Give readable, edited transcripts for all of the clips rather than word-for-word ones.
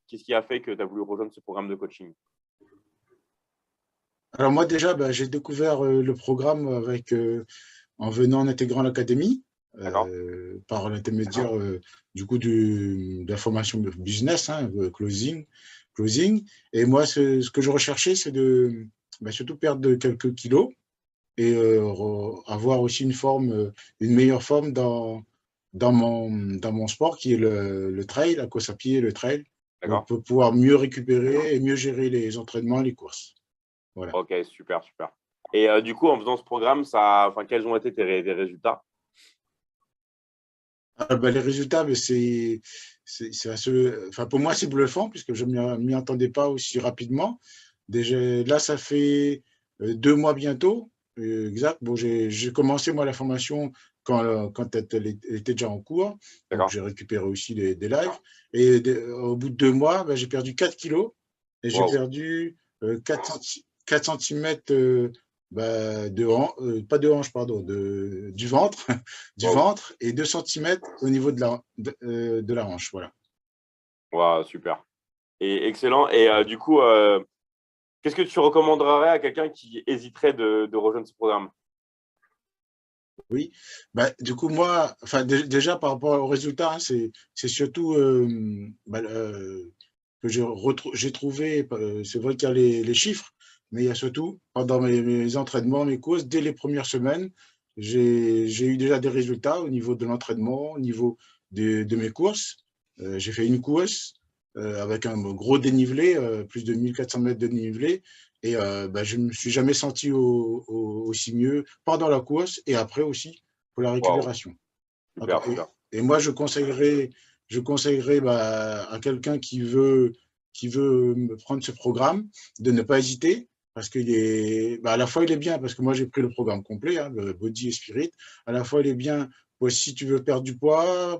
qu'est-ce qui a fait que tu as voulu rejoindre ce programme de coaching? Alors moi déjà, j'ai découvert le programme en venant en intégrant l'académie D'accord? par l'intermédiaire du coup de la formation de business, hein, closing. Et moi, ce que je recherchais, c'est de surtout perdre quelques kilos et avoir aussi une meilleure forme dans mon sport qui est le trail, la course à pied et le trail. Donc D'accord? pour pouvoir mieux récupérer et mieux gérer les entraînements et les courses. Voilà. Ok, super, super. Et du coup, en faisant ce programme, quels ont été tes résultats? Les résultats, enfin, pour moi, c'est bluffant puisque je ne m'y attendais pas aussi rapidement. Déjà, là, ça fait 2 mois bientôt. Exact. Bon, j'ai commencé, moi, la formation quand elle était déjà en cours. Donc, D'accord? j'ai récupéré aussi des lives. Et au bout de 2 mois, j'ai perdu 4 kilos et j'ai Wow. perdu 4 centimètres pas de hanche, pardon, du ventre, du Wow. ventre et 2 centimètres au niveau de la hanche. Voilà. Wow, super. Et excellent. Et du coup, qu'est-ce que tu recommanderais à quelqu'un qui hésiterait de rejoindre ce programme? Oui. Du coup, moi, enfin, déjà par rapport aux résultats, hein, c'est surtout que j'ai trouvé, c'est vrai qu'il y a les chiffres, mais il y a surtout, pendant mes entraînements, mes courses, dès les premières semaines, j'ai eu déjà des résultats au niveau de l'entraînement, au niveau de mes courses. J'ai fait une course avec un gros dénivelé, plus de 1400 mètres de dénivelé, et je ne me suis jamais senti aussi mieux pendant la course et après aussi pour la Wow, récupération. super, super. Et moi, je conseillerais à quelqu'un qui veut prendre ce programme de ne pas hésiter parce qu'il est, à la fois il est bien parce que moi j'ai pris le programme complet, hein, le Body et Spirit. À la fois il est bien si tu veux perdre du poids,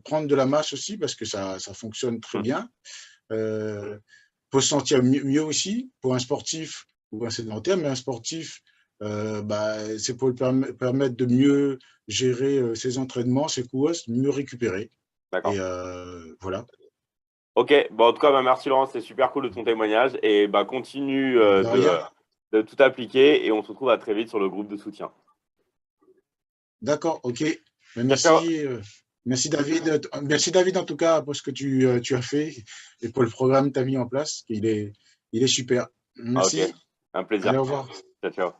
prendre de la masse aussi parce que ça fonctionne très Mhm. bien. Pour se sentir mieux aussi pour un sportif ou un sédentaire, mais un sportif, c'est pour le permettre de mieux gérer ses entraînements, ses courses, mieux récupérer. Et D'accord. voilà. Ok, bon, en tout cas, merci Laurent, c'était super cool de ton témoignage. Et continue De rien. de tout appliquer et on se retrouve à très vite sur le groupe de soutien. D'accord, ok. Ciao, ciao. Merci, merci David. Merci David en tout cas pour ce que tu as fait et pour le programme que tu as mis en place. Il est super. Ah, ok, Merci. un Allez, plaisir. au revoir. Ciao, ciao.